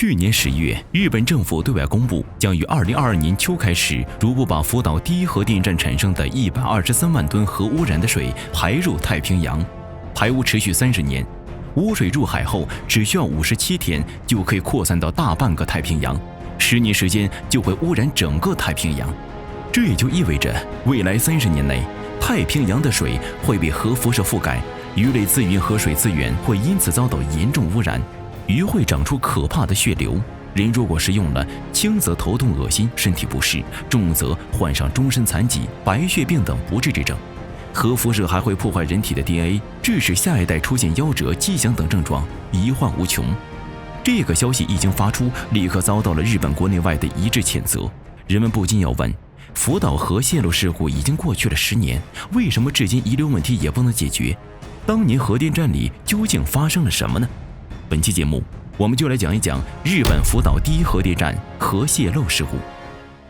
去年11月，日本政府对外公布，将于2022年秋开始，如不把福岛第一核电站产生的123万吨核污染的水排入太平洋，排污持续30年，污水入海后只需要57天就可以扩散到大半个太平洋，10年时间就会污染整个太平洋。这也就意味着，未来30年内，太平洋的水会被核辐射覆盖，鱼类资源和水资源会因此遭到严重污染。鱼会长出可怕的血瘤，人如果食用了，轻则头痛恶心、身体不适，重则患上终身残疾、白血病等不治之症。核辐射还会破坏人体的 DNA， 致使下一代出现夭折迹象等症状，遗患无穷。这个消息一经发出，立刻遭到了日本国内外的一致谴责。人们不禁要问，福岛核泄漏事故已经过去了10年，为什么至今遗留问题也不能解决？当年核电站里究竟发生了什么呢？本期节目，我们就来讲一讲日本福岛第一核电站核泄漏事故。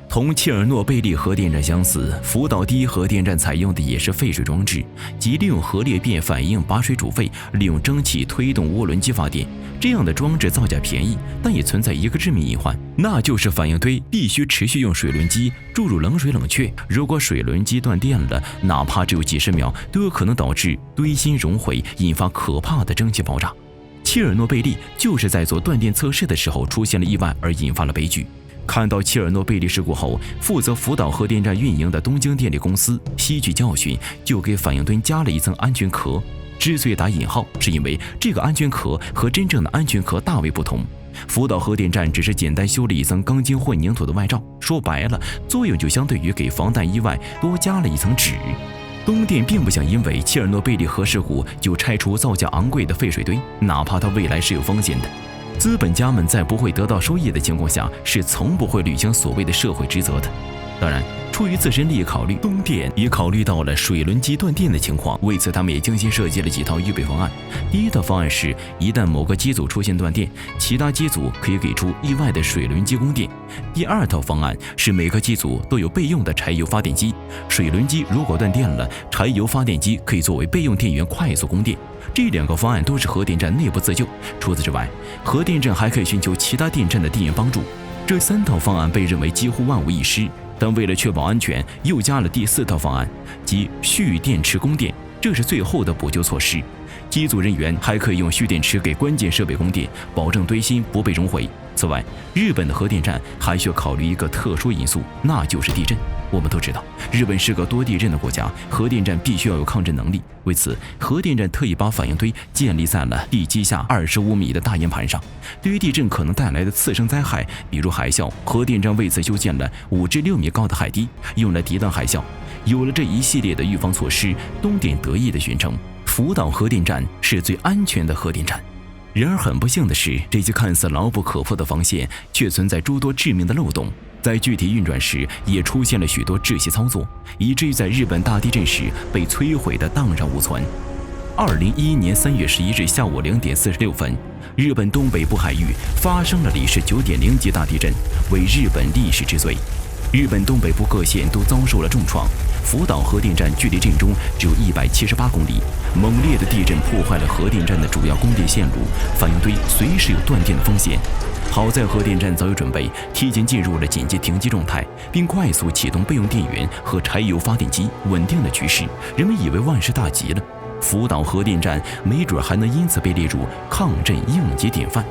同切尔诺贝利核电站相似，福岛第一核电站采用的也是废水装置，即利用核裂变反应把水煮沸，利用蒸汽推动涡轮机发电。这样的装置造价便宜，但也存在一个致命隐患，那就是反应堆必须持续用水轮机注入冷水冷却。如果水轮机断电了，哪怕只有几十秒，都有可能导致堆芯熔毁，引发可怕的蒸汽爆炸。切尔诺贝利就是在做断电测试的时候出现了意外而引发了悲剧。看到切尔诺贝利事故后，负责福岛核电站运营的东京电力公司吸取教训，就给反应堆加了一层安全壳。之所以打引号，是因为这个安全壳和真正的安全壳大为不同。福岛核电站只是简单修了一层钢筋混凝土的外罩，说白了，作用就相对于给防弹意外多加了一层纸。东电并不想因为切尔诺贝利核事故就拆除造价昂贵的废水堆，哪怕它未来是有风险的。资本家们在不会得到收益的情况下，是从不会履行所谓的社会职责的。当然，出于自身利益考虑，东电也考虑到了水轮机断电的情况，为此他们也精心设计了几套预备方案。第一套方案是，一旦某个机组出现断电，其他机组可以给出意外的水轮机供电。第二套方案是，每个机组都有备用的柴油发电机，水轮机如果断电了，柴油发电机可以作为备用电源快速供电。这两个方案都是核电站内部自救。除此之外，核电站还可以寻求其他电站的电源帮助。这3套方案被认为几乎万无一失，但为了确保安全，又加了第4套方案，即蓄电池供电，这是最后的补救措施。机组人员还可以用蓄电池给关键设备供电，保证堆芯不被熔毁。此外，日本的核电站还需要考虑一个特殊因素，那就是地震。我们都知道，日本是个多地震的国家，核电站必须要有抗震能力。为此，核电站特意把反应堆建立在了地基下25米的大岩盘上。对于地震可能带来的次生灾害，比如海啸，核电站为此修建了5至6米高的海堤，用来抵挡海啸。有了这一系列的预防措施，东电得意地宣称，福岛核电站是最安全的核电站。然而很不幸的是，这些看似牢不可破的防线却存在诸多致命的漏洞，在具体运转时也出现了许多窒息操作，以至于在日本大地震时被摧毁的荡然无存。2011年3月11日下午2点46分，日本东北部海域发生了里氏9.0级大地震，为日本历史之最。日本东北部各县都遭受了重创，福岛核电站距离震中只有178公里，猛烈的地震破坏了核电站的主要供电线路，反应堆随时有断电的风险。好在核电站早有准备，提前进入了紧急停机状态，并快速启动备用电源和柴油发电机，稳定了局势。人们以为万事大吉了，福岛核电站没准还能因此被列入抗震应急典范。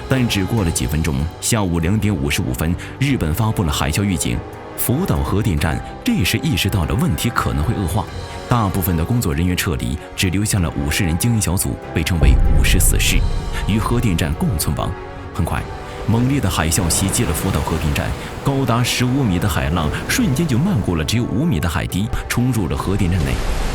但只过了几分钟，下午2点55分，日本发布了海啸预警。福岛核电站这时意识到了问题可能会恶化，大部分的工作人员撤离，只留下了50人精英小组，被称为50死士，与核电站共存亡。很快，猛烈的海啸袭击了福岛核电站，高达15米的海浪瞬间就漫过了只有5米的海堤，冲入了核电站内。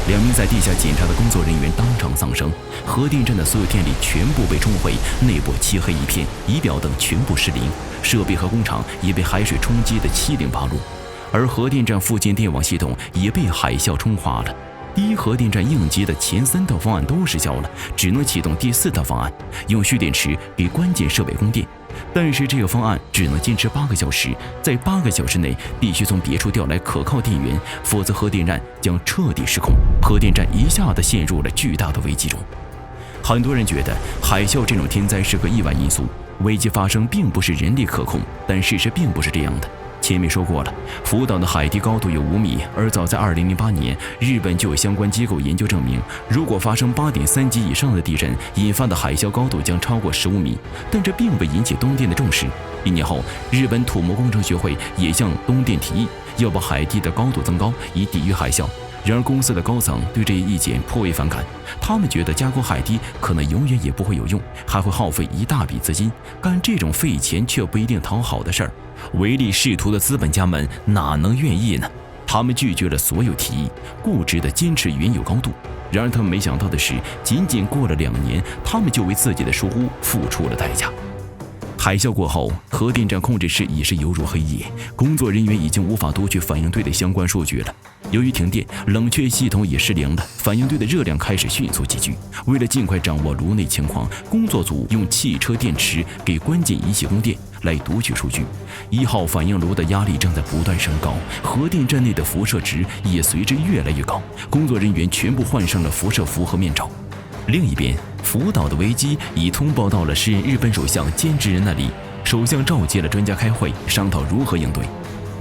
2名在地下检查的工作人员当场丧生，核电站的所有电力全部被冲毁，内部漆黑一片，仪表等全部失灵，设备和工厂也被海水冲击得七零八落，而核电站附近电网系统也被海啸冲垮了。第一核电站应急的前3套方案都失效了，只能启动第4套方案，用蓄电池给关键设备供电。但是这个方案只能坚持8个小时，在8个小时内必须从别处调来可靠电源，否则核电站将彻底失控，核电站一下子陷入了巨大的危机中。很多人觉得海啸这种天灾是个意外因素，危机发生并不是人力可控，但事实并不是这样的。前面说过了，福岛的海底高度有5米，而早在2008年，日本就有相关机构研究证明，如果发生8.3级以上的地震，引发的海啸高度将超过15米。但这并未引起东电的重视。1年后，日本土木工程学会也向东电提议，要把海底的高度增高，以抵御海啸。然而，公司的高层对这一意见颇为反感，他们觉得加固海底可能永远也不会有用，还会耗费一大笔资金，干这种费钱却不一定讨好的事儿，唯利是图的资本家们哪能愿意呢？他们拒绝了所有提议，固执地坚持原有高度。然而，他们没想到的是，仅仅过了2年，他们就为自己的疏忽付出了代价。海啸过后，核电站控制室已是犹如黑夜，工作人员已经无法读取反应堆的相关数据了。由于停电，冷却系统也失灵了，反应堆的热量开始迅速积聚。为了尽快掌握炉内情况，工作组用汽车电池给关键仪器供电，来读取数据。1号反应炉的压力正在不断升高，核电站内的辐射值也随之越来越高。工作人员全部换上了辐射服和面罩。另一边，福岛的危机已通报到了时任日本首相菅直人那里，首相召集了专家开会，商讨如何应对。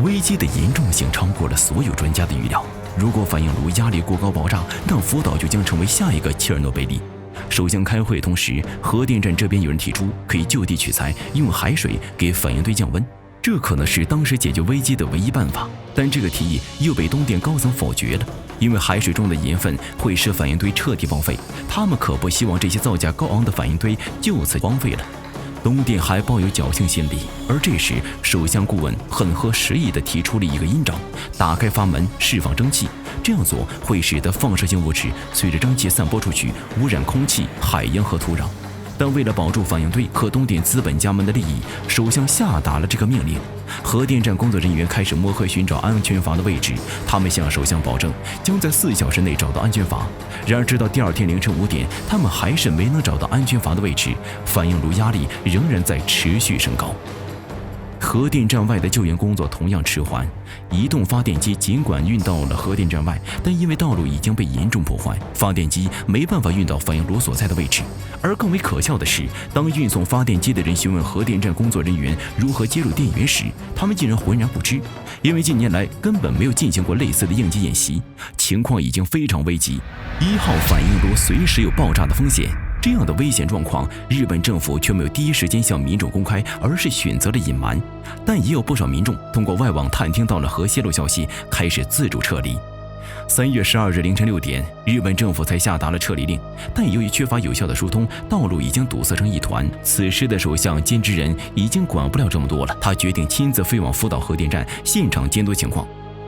危机的严重性超过了所有专家的预料。如果反应炉压力过高爆炸，那福岛就将成为下一个切尔诺贝利。首相开会同时，核电站这边有人提出可以就地取材，用海水给反应堆降温，这可能是当时解决危机的唯一办法。但这个提议又被东电高层否决了，因为海水中的盐分会使反应堆彻底报废，他们可不希望这些造价高昂的反应堆就此荒废了。东电还抱有侥幸心理，而这时首相顾问很合时宜地提出了一个阴招：打开阀门，释放蒸汽。这样做会使得放射性物质随着蒸汽散播出去，污染空气、海洋和土壤。但为了保住反应堆和东电资本家们的利益，首相下达了这个命令。核电站工作人员开始摸黑寻找安全阀的位置，他们向首相保证将在4小时内找到安全阀。然而，直到第2天凌晨5点，他们还是没能找到安全阀的位置，反应炉压力仍然在持续升高。核电站外的救援工作同样迟缓，移动发电机尽管运到了核电站外，但因为道路已经被严重破坏，发电机没办法运到反应炉所在的位置。而更为可笑的是，当运送发电机的人询问核电站工作人员如何接入电源时，他们竟然浑然不知，因为近年来根本没有进行过类似的应急演习，情况已经非常危急。1号反应炉随时有爆炸的风险。这样的危险状况，日本政府却没有第一时间向民众公开，而是选择了隐瞒。但也有不少民众通过外网探听到了核泄漏消息，开始自主撤离。3月12日凌晨6点，日本政府才下达了撤离令，但由于缺乏有效的疏通，道路已经堵塞成一团。此时的首相菅直人已经管不了这么多了，他决定亲自飞往福岛核电站现场监督情况。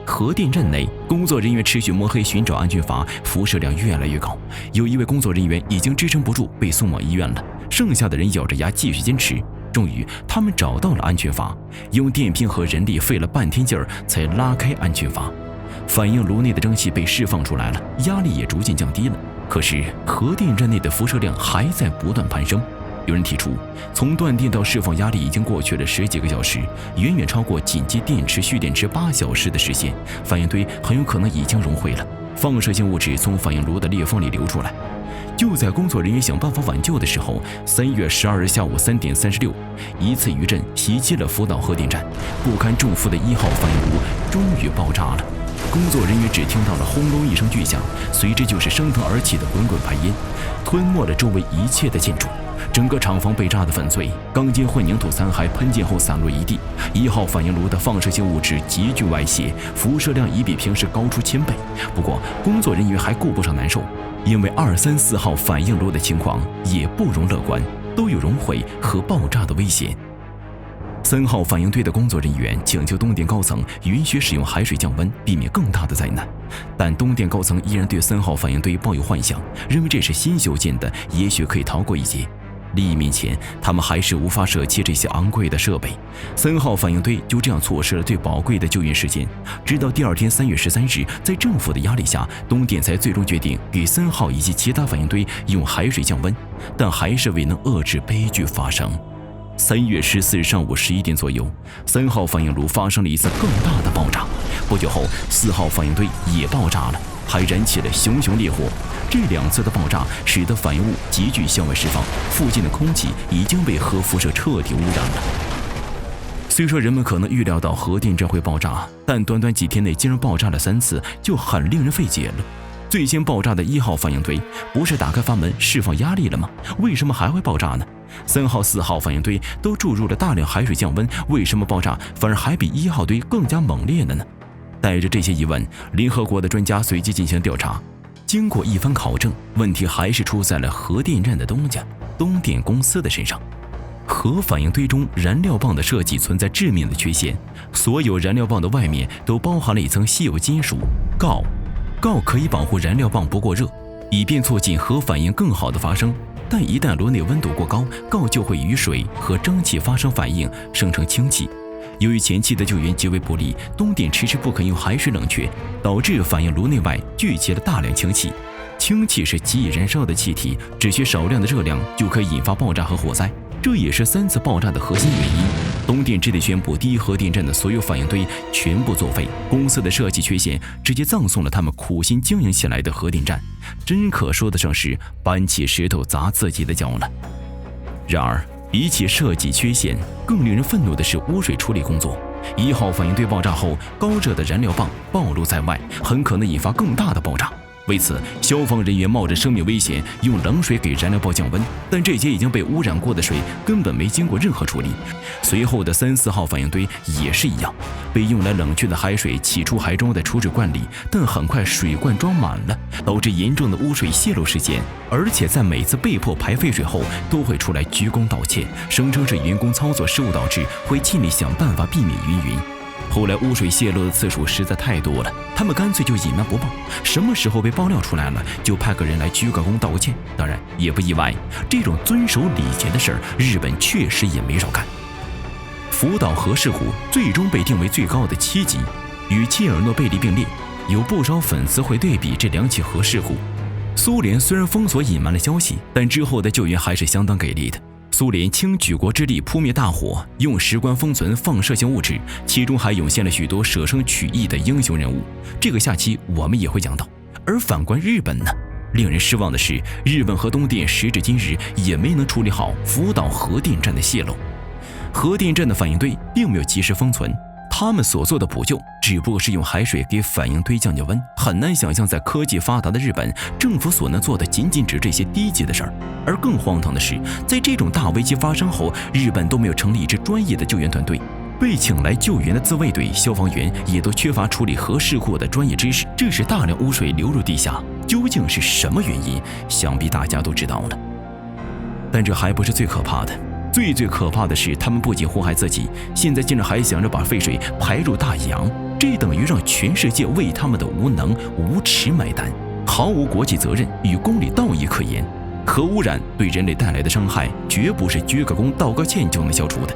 核电站内，工作人员持续摸黑寻找安全阀，辐射量越来越高。有一位工作人员已经支撑不住，被送往医院了。剩下的人咬着牙继续坚持。终于，他们找到了安全阀，用电瓶和人力费了半天劲儿才拉开安全阀。反应炉内的蒸汽被释放出来了，压力也逐渐降低了。可是，核电站内的辐射量还在不断攀升。有人提出，从断电到释放压力已经过去了10几个小时，远远超过紧急电池蓄电池8小时的时限，反应堆很有可能已经熔毁了，放射性物质从反应炉的裂缝里流出来。就在工作人员想办法挽救的时候，3月12日下午3点36，一次余震袭击了福岛核电站，不堪重负的1号反应炉终于爆炸了。工作人员只听到了轰隆一声巨响，随之就是升腾而起的滚滚白烟，吞没了周围一切的建筑。整个厂房被炸得粉碎，钢筋混凝土残骸喷溅后散落一地。1号反应炉的放射性物质急剧外泄，辐射量已比平时高出1000倍。不过，工作人员还顾不上难受，因为2、3、4号反应炉的情况也不容乐观，都有熔毁和爆炸的危险。3号反应堆的工作人员请求东电高层允许使用海水降温，避免更大的灾难。但东电高层依然对3号反应堆抱有幻想，认为这是新修建的，也许可以逃过一劫。利益面前，他们还是无法舍弃这些昂贵的设备。3号反应堆就这样错失了最宝贵的救援时间。直到第2天3月13日，在政府的压力下，东电才最终决定给3号以及其他反应堆用海水降温，但还是未能遏制悲剧发生。3月14日上午11点左右，3号反应炉发生了一次更大的爆炸。不久后，4号反应堆也爆炸了。还燃起了熊熊烈火。这2次的爆炸使得反应物急剧向外释放，附近的空气已经被核辐射彻底污染了。虽说人们可能预料到核电站会爆炸，但短短几天内竟然爆炸了3次，就很令人费解了。最先爆炸的1号反应堆不是打开阀门释放压力了吗？为什么还会爆炸呢？3号、4号反应堆都注入了大量海水降温，为什么爆炸反而还比1号堆更加猛烈了呢？带着这些疑问，联合国的专家随即进行调查。经过一番考证，问题还是出在了核电站的东家东电公司的身上。核反应堆中燃料棒的设计存在致命的缺陷，所有燃料棒的外面都包含了一层稀有金属锆。锆可以保护燃料棒不过热，以便促进核反应更好的发生。但一旦炉内温度过高，锆就会与水和蒸汽发生反应，生成氢气。由于前期的救援极为不利，东电迟迟不肯用海水冷却，导致反应炉内外聚集了大量氢气。氢气是极易燃烧的气体，只需少量的热量就可以引发爆炸和火灾，这也是3次爆炸的核心原因。东电只得宣布第1核电站的所有反应堆全部作废，公司的设计缺陷直接葬送了他们苦心经营起来的核电站，真可说得上是搬起石头砸自己的脚了。然而比起设计缺陷，更令人愤怒的是污水处理工作。1号反应堆爆炸后，高热的燃料棒暴露在外，很可能引发更大的爆炸。为此，消防人员冒着生命危险用冷水给燃料棒降温，但这些已经被污染过的水根本没经过任何处理。随后的3、4号反应堆也是一样，被用来冷却的海水起初还装在储水罐里，但很快水罐装满了，导致严重的污水泄漏事件。而且在每次被迫排废水后，都会出来鞠躬道歉，声称是员工操作失误导致，会尽力想办法避免云。后来污水泄漏的次数实在太多了，他们干脆就隐瞒不报，什么时候被爆料出来了，就派个人来鞠个躬道歉。当然也不意外，这种遵守礼节的事儿，日本确实也没少干。福岛核事故最终被定为最高的7级，与切尔诺贝利并列。有不少粉丝会对比这2起核事故。苏联虽然封锁隐瞒了消息，但之后的救援还是相当给力的。苏联倾举国之力扑灭大火，用石棺封存放射性物质，其中还涌现了许多舍生取义的英雄人物，这个下期我们也会讲到。而反观日本呢，令人失望的是，日本和东电时至今日也没能处理好福岛核电站的泄漏。核电站的反应堆并没有及时封存，他们所做的补救只不过是用海水给反应堆降温，很难想象在科技发达的日本，政府所能做的仅仅只这些低级的事儿。而更荒唐的是，在这种大危机发生后，日本都没有成立一支专业的救援团队，被请来救援的自卫队、消防员也都缺乏处理核事故的专业知识，致使大量污水流入地下。究竟是什么原因？想必大家都知道了。但这还不是最可怕的。最可怕的是，他们不仅祸害自己，现在竟然还想着把废水排入大洋，这等于让全世界为他们的无能无耻买单，毫无国际责任与公理道义可言。核污染对人类带来的伤害，绝不是鞠个躬道个歉就能消除的。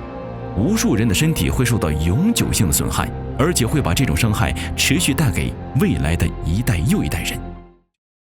无数人的身体会受到永久性的损害，而且会把这种伤害持续带给未来的一代又一代人。